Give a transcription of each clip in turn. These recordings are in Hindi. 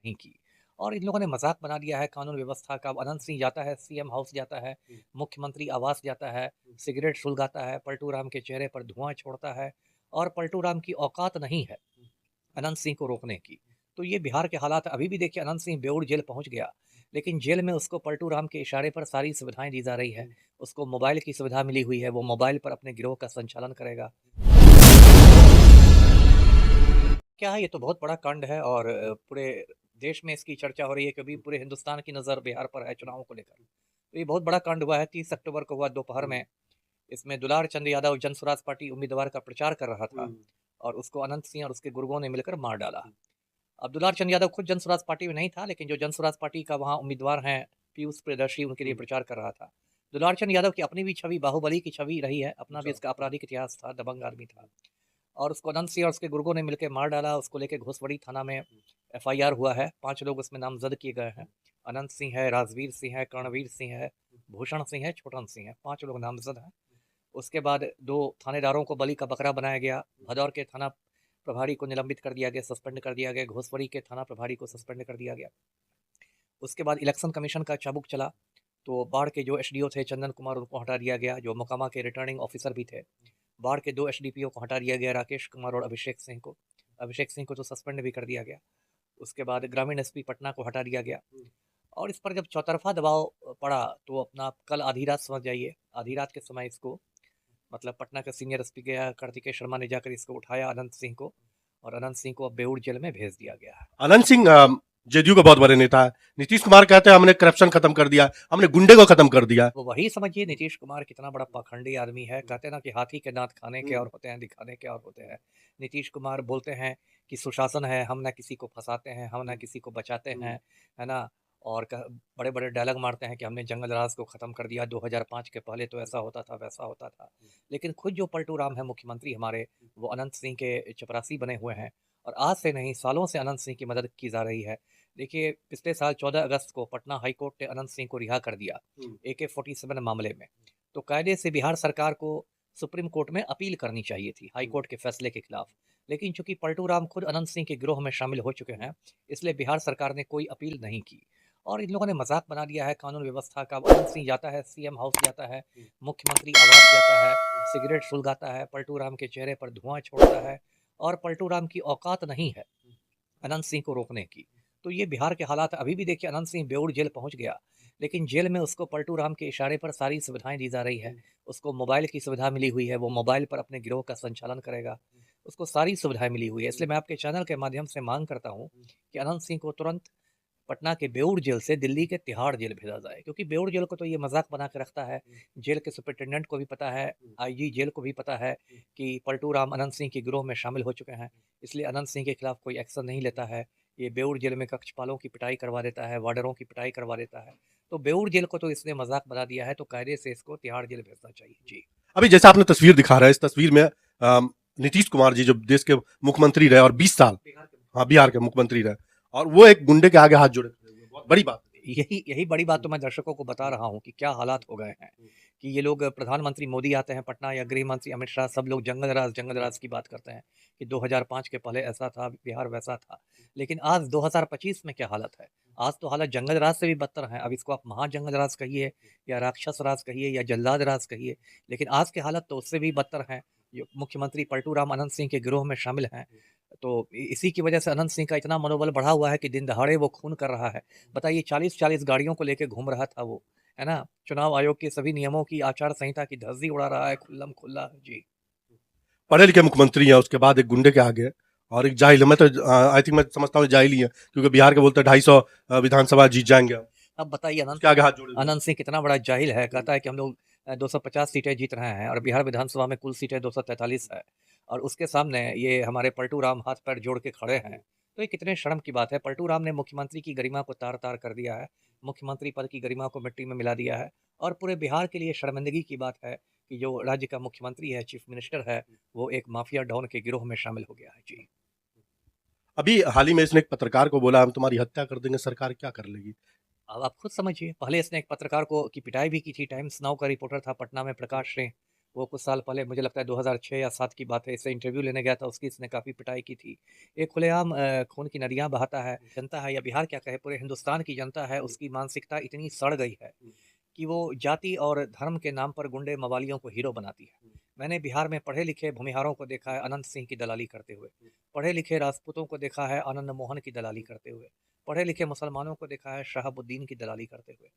नहीं की। और इन लोगों ने मजाक बना दिया है कानून व्यवस्था का। अब अनंत सिंह जाता है सीएम हाउस जाता है, मुख्यमंत्री आवास जाता है, सिगरेट सुलगाता है, पलटू राम के चेहरे पर धुआं छोड़ता है, और पलटू राम की औकात नहीं है अनंत सिंह को रोकने की। तो ये बिहार के हालात अभी भी देखिए, अनंत सिंह बेऊर जेल पहुंच गया, लेकिन जेल में उसको पलटू राम के इशारे पर सारी सुविधाएं दी जा रही है। उसको मोबाइल की सुविधा मिली हुई है, वो मोबाइल पर अपने गिरोह का संचालन करेगा। क्या है, ये तो बहुत बड़ा कांड है, और पूरे देश में इसकी चर्चा हो रही है, क्योंकि पूरे हिंदुस्तान की नज़र बिहार पर है चुनावों को लेकर। तो ये बहुत बड़ा कांड हुआ है। 30 अक्टूबर को हुआ दोपहर में। इसमें दुलार चंद यादव जन स्वराज पार्टी उम्मीदवार का प्रचार कर रहा था, और उसको अनंत सिंह और उसके गुर्गों ने मिलकर मार डाला। अब दुलार चंद यादव खुद जन स्वराज पार्टी में नहीं था, लेकिन जो जन स्वराज पार्टी का वहाँ उम्मीदवार है पीयूष प्रियदर्शी, उनके लिए प्रचार कर रहा था। दुलार चंद यादव की अपनी भी छवि बाहुबली की छवि रही है, अपना भी इसका आपराधिक इतिहास था, दबंग आदमी था। और उसको अनंत सिंह और उसके गुर्गों ने मिलकर मार डाला। उसको लेके घोसवड़ी थाना में एफआईआर हुआ है। 5 लोग उसमें नामजद किए गए हैं। अनंत सिंह है, राजवीर सिंह है, कर्णवीर सिंह है, भूषण सिंह है, छोटन सिंह है, 5 लोग नामजद हैं। उसके बाद 2 थानेदारों को बलि का बकरा बनाया गया। भदौर के थाना प्रभारी को निलंबित कर दिया गया, सस्पेंड कर दिया गया। घोसवड़ी के थाना प्रभारी को सस्पेंड कर दिया गया। उसके बाद इलेक्शन कमीशन का चाबुक चला, तो बाढ़ के जो एसडीओ थे चंदन कुमार, उनको हटा दिया गया, जो मोकामा के रिटर्निंग ऑफिसर भी थे। बाढ़ के 2 एसडीपीओ को हटा दिया गया, राकेश कुमार और अभिषेक सिंह को। अभिषेक सिंह को तो सस्पेंड भी कर दिया गया। उसके बाद ग्रामीण एसपी पटना को हटा दिया गया। और इस पर जब चौतरफा दबाव पड़ा, तो अपना कल आधी रात समझ जाइए, आधी रात के समय इसको, मतलब पटना का सीनियर एसपी गया, कार्तिकेय शर्मा ने जाकर इसको उठाया अनंत सिंह को, और अनंत सिंह को अब बेऊर जेल में भेज दिया गया है। अनंत सिंह जेडीयू का बहुत बड़े नेता है। नीतीश कुमार कहते हैं हमने करप्शन खत्म कर दिया, हमने गुंडे को खत्म कर दिया। वो वही समझिए, नीतीश कुमार कितना बड़ा पाखंडी आदमी है। कहते हैं ना कि हाथी के दांत खाने के और होते हैं, दिखाने के और होते हैं। नीतीश कुमार बोलते हैं कि सुशासन है, हम ना किसी को फंसाते हैं, हम ना किसी को बचाते हैं, है ना। और बड़े बड़े डायलॉग मारते हैं कि हमने जंगल राज को खत्म कर दिया, 2005 के पहले तो ऐसा होता था, वैसा होता था। लेकिन खुद जो पलटू राम है मुख्यमंत्री हमारे, वो अनंत सिंह के चपरासी बने हुए हैं, और आज से नहीं सालों से अनंत सिंह की मदद की जा रही है। देखिए, पिछले साल 14 अगस्त को पटना हाईकोर्ट ने अनंत सिंह को रिहा कर दिया AK-47 मामले में। तो कायदे से बिहार सरकार को सुप्रीम कोर्ट में अपील करनी चाहिए थी हाई कोर्ट के फैसले के खिलाफ। लेकिन चूंकि पलटू राम खुद अनंत सिंह के गिरोह में शामिल हो चुके हैं, इसलिए बिहार सरकार ने कोई अपील नहीं की। और इन लोगों ने मजाक बना दिया है कानून व्यवस्था का। अब अनंत सिंह जाता है सीएम हाउस जाता है, मुख्यमंत्री आवास जाता है, सिगरेट सुलगाता है, पलटू राम के चेहरे पर धुआं छोड़ता है, और पलटू राम की औकात नहीं है अनंत सिंह को रोकने की। तो ये बिहार के हालात अभी भी देखिए, अनंत सिंह बेऊर जेल पहुंच गया, लेकिन जेल में उसको पलटू राम के इशारे पर सारी सुविधाएं दी जा रही है। उसको मोबाइल की सुविधा मिली हुई है, वो मोबाइल पर अपने गिरोह का संचालन करेगा। उसको सारी सुविधाएं मिली हुई है। इसलिए मैं आपके चैनल के माध्यम से मांग करता हूँ कि अनंत सिंह को तुरंत पटना के बेऊर जेल से दिल्ली के तिहाड़ जेल भेजा जाए, क्योंकि बेऊर जेल को तो ये मजाक बना के रखता है। जेल के सुपरिटेंडेंट को भी पता है, आईजी जेल को भी पता है कि पलटू राम अनंत सिंह के गिरोह में शामिल हो चुके हैं, इसलिए अनंत सिंह के खिलाफ कोई एक्शन नहीं लेता है। ये बेऊर जेल में कक्षपालों की पिटाई करवा देता है, वार्डरों की पिटाई करवा देता है। तो बेऊर जेल को तो इसने मजाक बना दिया है, तो कायदे से इसको तिहाड़ जेल भेजना चाहिए। जी। अभी जैसे आपने तस्वीर दिखा रहा है, इस तस्वीर में नीतीश कुमार जी जो देश के मुख्यमंत्री रहे और 20 साल, हाँ बिहार के मुख्यमंत्री रहे, और वो एक गुंडे के आगे हाथ जोड़े, बहुत बड़ी बात। यही यही बड़ी बात तो मैं दर्शकों को बता रहा हूँ कि क्या हालात हो गए हैं, कि ये लोग, प्रधानमंत्री मोदी आते हैं पटना, या गृह मंत्री अमित शाह, सब लोग जंगल राज की बात करते हैं कि 2005 के पहले ऐसा था, बिहार वैसा था। लेकिन आज 2025 में क्या हालत है? आज तो हालत जंगल राज से भी बदतर है। अब इसको आप महाजंगल राज कहिए, या राक्षस राज कहिए, या जल्लाद राज कहिए, लेकिन आज के हालत तो उससे भी बदतर है। जो मुख्यमंत्री पलटू राम अनंत सिंह के गिरोह में शामिल हैं, तो इसी की वजह से अनंत सिंह का इतना मनोबल बढ़ा हुआ है कि दिन दहाड़े वो खून कर रहा है। बताइए, 40-40 गाड़ियों को लेके घूम रहा था वो, है ना। चुनाव आयोग के सभी नियमों की, आचार संहिता की धज्जी उड़ा रहा है खुल्लम खुल्ला। जी। पढ़े लिखे मुख्यमंत्री हैं, उसके बाद एक गुंडे के आगे और एक जाहिल है। मैं तो आई थिंक मैं समझता हूँ जाहिल ही है, क्योंकि बिहार के बोलते हैं 250 विधानसभा जीत जाएंगे। अब बताइए, उसके आगे हाथ जोड़े अनंत सिंह कितना बड़ा जाहिल है। कहता है कि हम लोग 250 सीटें जीत रहे हैं, और बिहार विधानसभा में कुल सीटें 243 है, और उसके सामने ये हमारे पलटू राम हाथ पैर जोड़ के खड़े हैं। तो ये कितने शर्म की बात है। पलटू राम ने मुख्यमंत्री की गरिमा को तार तार कर दिया है, मुख्यमंत्री पद की गरिमा को मिट्टी में मिला दिया है, और पूरे बिहार के लिए शर्मिंदगी की बात है कि जो राज्य का मुख्यमंत्री है, चीफ मिनिस्टर है, वो एक माफिया डॉन के गिरोह में शामिल हो गया है। जी। अभी हाल ही में इसने एक पत्रकार को बोला हम तुम्हारी हत्या कर देंगे, सरकार क्या कर लेगी। अब आप खुद समझिए, पहले इसने एक पत्रकार को की पिटाई भी की थी। टाइम्स नाउ का रिपोर्टर था पटना में, प्रकाश सिंह, वो कुछ साल पहले मुझे लगता है 2006 या 7 की बात है, इससे इंटरव्यू लेने गया था, उसकी इसने काफ़ी पिटाई की थी। एक खुलेआम खून की नदियाँ बहाता है, जनता है या बिहार क्या कहे पूरे हिंदुस्तान की जनता है, उसकी मानसिकता इतनी सड़ गई है कि वो जाति और धर्म के नाम पर गुंडे मवालियों को हीरो बनाती है। मैंने बिहार में पढ़े लिखे भूमिहारों को देखा है अनंत सिंह की दलाली करते हुए, पढ़े लिखे राजपूतों को देखा है आनंद मोहन की दलाली करते हुए, पढ़े लिखे मुसलमानों को देखा है शहाबुद्दीन की दलाली करते हुए।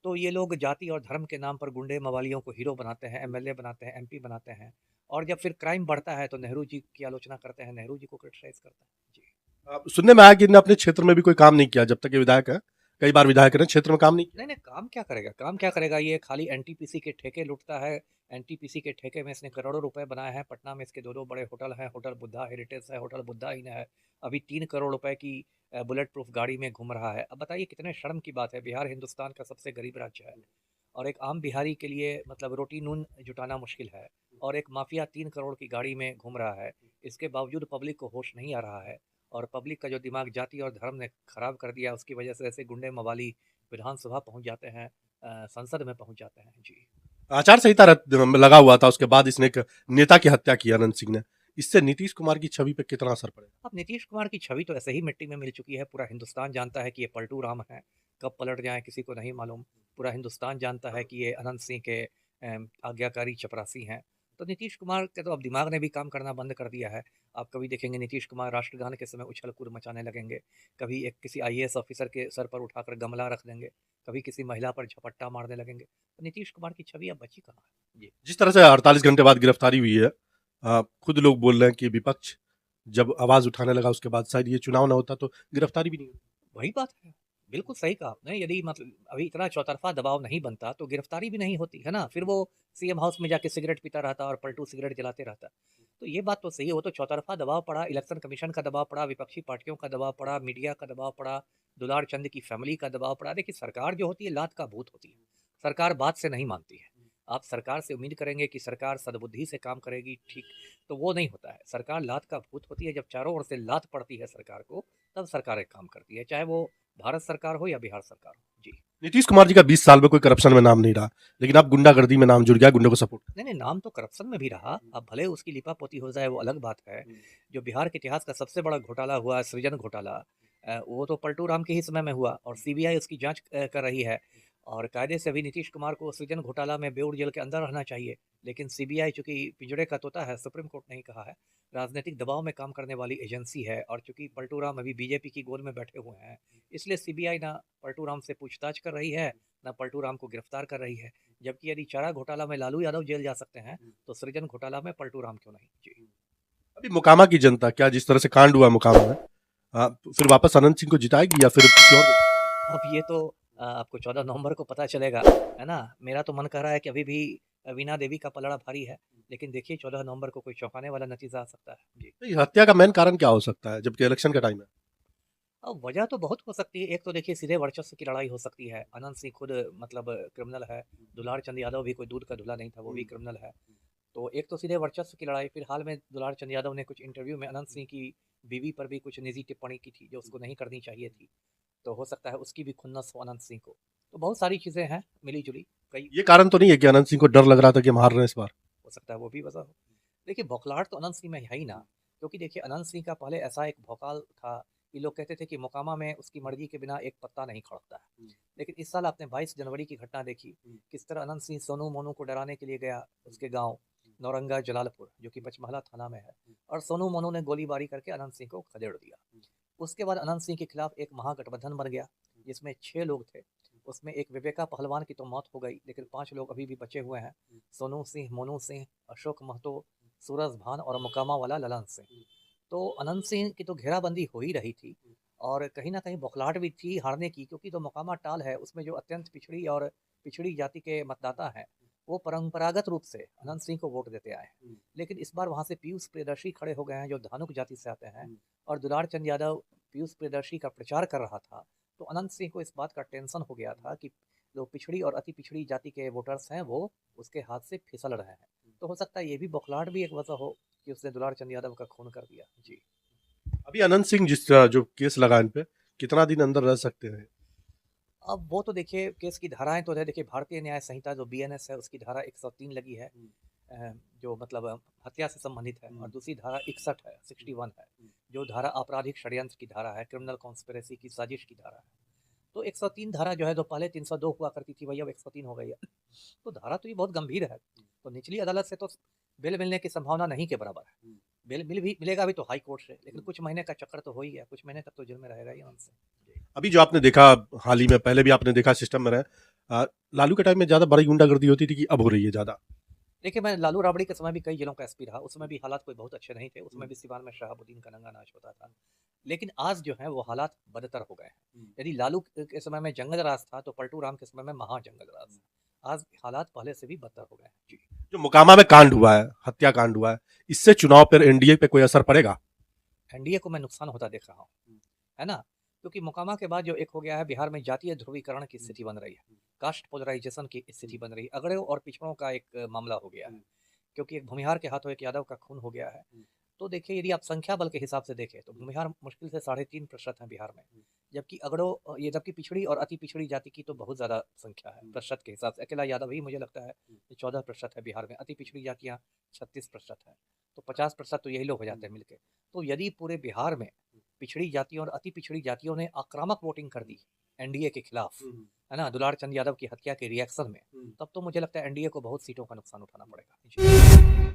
तो ये लोग जाति और धर्म के नाम पर गुंडे मवालियों को हीरो बनाते हैं, एमएलए बनाते हैं, एमपी बनाते हैं, और जब फिर क्राइम बढ़ता है तो नेहरू जी की आलोचना करते हैं, नेहरू जी को क्रिटिसाइज करते हैं। जी। सुनने में आया कि इन्होंने अपने क्षेत्र में भी कोई काम नहीं किया जब तक ये विधायक है। कई बार विधायक ने क्षेत्र में काम नहीं किया। नहीं, नहीं, काम क्या करेगा, काम क्या करेगा, ये खाली एनटीपीसी के ठेके लूटता है। एनटीपीसी के ठेके में इसने करोड़ों रुपए बनाए हैं। पटना में इसके 2-2 बड़े होटल हैं, होटल बुद्धा हेरिटेज है, होटल बुद्धा इन है। अभी 3 करोड़ रुपए की बुलेट प्रूफ गाड़ी में घूम रहा है। अब बताइए कितने शर्म की बात है, बिहार हिंदुस्तान का सबसे गरीब राज्य है और एक आम बिहारी के लिए मतलब रोटी नून जुटाना मुश्किल है, और एक माफिया 3 करोड़ की गाड़ी में घूम रहा है। इसके बावजूद पब्लिक को होश नहीं आ रहा है, और पब्लिक का जो दिमाग जाति और धर्म ने खराब कर दिया, उसकी वजह से ऐसे गुंडे मवाली विधानसभा पहुंच जाते हैं, संसद में पहुंच जाते हैं। जी। आचार संहिता लगा हुआ था, उसके बाद इसने एक नेता की हत्या की अनंत सिंह ने। इससे नीतीश कुमार की छवि पे कितना असर पड़ेगा? अब नीतीश कुमार की छवि तो ऐसे ही मिट्टी में मिल चुकी है। पूरा हिंदुस्तान जानता है कि ये पलटू राम है, कब पलट जाए किसी को नहीं मालूम। पूरा हिंदुस्तान जानता है कि ये अनंत सिंह के आज्ञाकारी चपरासी हैं। तो नीतीश कुमार के तो अब दिमाग ने भी काम करना बंद कर दिया है। आप कभी देखेंगे नीतीश कुमार राष्ट्रगान के समय उछल कूद मचाने लगेंगे, कभी एक किसी आईएएस ऑफिसर के सर पर उठाकर गमला रख देंगे, कभी किसी महिला पर झपट्टा मारने लगेंगे। तो नीतीश कुमार की छवि अब बची कहाँ है। जी। जिस तरह से 48 घंटे बाद गिरफ्तारी हुई है, खुद लोग बोल रहे हैं कि विपक्ष जब आवाज उठाने लगा उसके बाद शायद ये चुनाव ना होता तो गिरफ्तारी भी नहीं होती। वही बात है। बिल्कुल सही कहा आपने। यदि मतलब अभी इतना चौतरफा दबाव नहीं बनता तो गिरफ्तारी भी नहीं होती, है ना? फिर वो सीएम हाउस में जाके सिगरेट पीता रहता और पलटू सिगरेट जलाते रहता। तो ये बात तो सही है, वो तो चौतरफा दबाव पड़ा, इलेक्शन कमीशन का दबाव पड़ा, विपक्षी पार्टियों का दबाव पड़ा, मीडिया का दबाव पड़ा, दुलार चंद की फैमिली का दबाव पड़ा। देखिए सरकार जो होती है लात का भूत होती है। सरकार बात से नहीं मानती है। आप सरकार से उम्मीद करेंगे कि सरकार सद्बुद्धि से काम करेगी, ठीक, तो वो नहीं होता है। सरकार लात का भूत होती है। जब चारों ओर से लात पड़ती है सरकार को, तब सरकार एक काम करती है, चाहे वो भारत सरकार हो या बिहार सरकार हो। जी। नीतीश कुमार जी का 20 साल में कोई करप्शन में नाम नहीं रहा, लेकिन अब गुंडागर्दी में नाम जुड़ गया, गुंडों को सपोर्ट। नहीं, नहीं, नाम तो करप्शन में भी रहा। अब भले उसकी लिपापोती हो जाए वो अलग बात है। जो बिहार के इतिहास का सबसे बड़ा घोटाला हुआ सृजन घोटाला, वो तो पलटू राम के ही समय में हुआ और सीबीआई उसकी जांच कर रही है। और कायदे से भी नीतीश कुमार को सृजन घोटाला में बेऊर जेल के अंदर रहना चाहिए, लेकिन सीबीआई चूंकि पिंजड़े का तोता है, सुप्रीम कोर्ट ने ही कहा है, राजनीतिक दबाव में काम करने वाली एजेंसी है, और चूंकि पलटू राम अभी बीजेपी की गोद में बैठे हुए हैं, इसलिए सीबीआई ना पलटू राम से पूछताछ कर रही है, ना पलटू राम को गिरफ्तार कर रही है। जबकि यदि चारा घोटाला में लालू यादव जेल जा सकते हैं, तो सृजन घोटाला में पलटू राम क्यों नहीं। जी। अभी मोकामा की जनता क्या जिस तरह से कांड हुआ मोकामा में, फिर वापस अनंत सिंह को जिताएगी या फिर किसी और? अब ये तो आपको 14 नवंबर को पता चलेगा, है ना? मेरा तो मन कर रहा है कि अभी भी वीणा देवी का पलड़ा भारी है, लेकिन देखिए 14 नवंबर को कोई चौंकाने वाला नतीजा आ सकता है। जी। तो ये हत्या का मेन कारण क्या हो सकता है जबकि इलेक्शन का टाइम है? अब वजह तो बहुत हो सकती है। एक तो देखिए सीधे वर्चस्व की लड़ाई हो सकती है। अनंत सिंह खुद मतलब क्रिमिनल है, दुलार चंद यादव भी कोई दूध का धुला नहीं था, वो भी क्रिमिनल है। तो एक तो सीधे वर्चस्व की लड़ाई। फिर हाल में दुलार चंद यादव ने कुछ इंटरव्यू में अनंत सिंह की बीवी पर भी कुछ निजी टिप्पणी की थी, जो उसको नहीं करनी चाहिए थी। तो हो सकता है उसकी भी खुन्नस हो अनंत सिंह को। तो बहुत सारी चीज़ें हैं मिली-जुली, कई। ये कारण तो नहीं है कि अनंत सिंह को डर लग रहा था कि हम हार रहे हैं इस बार? हो सकता है वो भी वजह हो। देखिए बौखलाहट तो अनंत सिंह में है ही ना, क्योंकि देखिए अनंत सिंह का पहले ऐसा एक भौकाल था कि लोग कहते थे कि मोकामा में उसकी मर्जी के बिना एक पत्ता नहीं खड़कता है। लेकिन इस साल आपने 22 जनवरी की घटना देखी, किस तरह अनंत सिंह सोनू मोनू को डराने के लिए गया उसके गाँव नौरंगा जलालपुर, जो कि पचमहला थाना में है, और सोनू मोनू ने गोलीबारी करके अनंत सिंह को खदेड़ दिया। उसके बाद अनंत सिंह के खिलाफ एक महागठबंधन बन गया, जिसमें 6 लोग थे। उसमें एक विवेका पहलवान की तो मौत हो गई, लेकिन 5 लोग अभी भी बचे हुए हैं। सोनू सिंह, मोनू सिंह, अशोक महतो, सूरज भान और मुकामा वाला ललन सिंह। तो अनंत सिंह की तो घेराबंदी हो ही रही थी, और कहीं ना कहीं बौखलाहट भी थी हारने की, क्योंकि जो मुकामा टाल है उसमें जो अत्यंत पिछड़ी और पिछड़ी जाति के मतदाता हैं, वो परंपरागत रूप से अनंत सिंह को वोट देते आए हैं। लेकिन इस बार वहाँ से पीयूष प्रियदर्शी खड़े हो गए हैं, जो धानुक जाति से आते हैं, और दुलार चंद यादव पीयूष प्रियदर्शी का प्रचार कर रहा था। तो अनंत सिंह को इस बात का टेंशन हो गया था कि जो पिछड़ी और अति पिछड़ी जाति के वोटर्स हैं वो उसके हाथ से फिसल रहे हैं। तो हो सकता है ये भी बौखलाहट भी एक वजह हो कि उसने दुलार चंद यादव का खून कर दिया। जी। अभी अनंत सिंह जिस जो केस लगा इन पे, कितना दिन अंदर रह सकते हैं? अब वो तो देखिए केस की धाराएं तो है। देखिए भारतीय न्याय संहिता जो बीएनएस है उसकी धारा 103 लगी है। जो मतलब हत्या से संबंधित है, और दूसरी धारा 61 है, 61 है, जो धारा आपराधिक षड्यंत्र की धारा है, क्रिमिनल कॉन्स्पिरेसी की साजिश की धारा है। तो 103 धारा जो है, तो पहले 302 हुआ करती थी, वही अब 103 हो गई है। तो धारा तो ये बहुत गंभीर है। तो निचली अदालत से तो बेल मिलने की संभावना नहीं के बराबर है। बेल मिलेगा भी तो हाई कोर्ट से, लेकिन कुछ महीने का चक्कर तो हो ही गया, कुछ महीने तक तो जेल में रहेगा ही हमसे। अभी जो आपने देखा हाल ही में, पहले भी आपने देखा सिस्टम में रहे, लालू के टाइम में ज्यादा बड़ी गुंडागर्दी होती थी कि अब हो रही है ज्यादा? देखिए, मैं लालू राबड़ी के समय भी कई जिलों का एसपी रहा, उसमें भी हालात कोई बहुत अच्छे नहीं थे, उसमें भी सिवान में शहाबुद्दीन का नंगा नाच होता था। लेकिन आज जो है वो हालात बदतर हो गए हैं। यदि लालू के समय में जंगल राज था, तो पलटू राम के समय में महा जंगल राज था। आज हालात पहले से भी बदतर हो गए हैं जी। जो मोकामा में कांड हुआ है, हत्या कांड हुआ है, इससे चुनाव पर एनडीए पे कोई असर पड़ेगा? एनडीए को मैं नुकसान होता देख रहा हूँ, है ना? क्योंकि मोकामा के बाद जो एक हो गया है, बिहार में जातीय ध्रुवीकरण की स्थिति बन रही है, कास्ट पोलराइजेशन की स्थिति बन रही है, अगड़ों और पिछड़ों का एक मामला हो गया है, क्योंकि एक भूमिहार के हाथों एक यादव का खून हो गया है। तो देखिए, यदि आप संख्या बल के हिसाब से देखें तो भूमिहार मुश्किल से 3.5% है बिहार में, जबकि जबकि पिछड़ी और अति पिछड़ी जाति की तो बहुत ज़्यादा संख्या है प्रतिशत के हिसाब से। अकेला यादव ही मुझे लगता है कि 14% है बिहार में, अति पिछड़ी जातियाँ 36% है, तो 50% तो यही लोग हो जाते हैं मिलके। तो यदि पूरे बिहार में पिछड़ी जातियों और अति पिछड़ी जातियों ने आक्रामक वोटिंग कर दी एनडीए के खिलाफ, है ना, दुलार चंद यादव की हत्या के रिएक्शन में, तब तो मुझे लगता है एनडीए को बहुत सीटों का नुकसान उठाना पड़ेगा।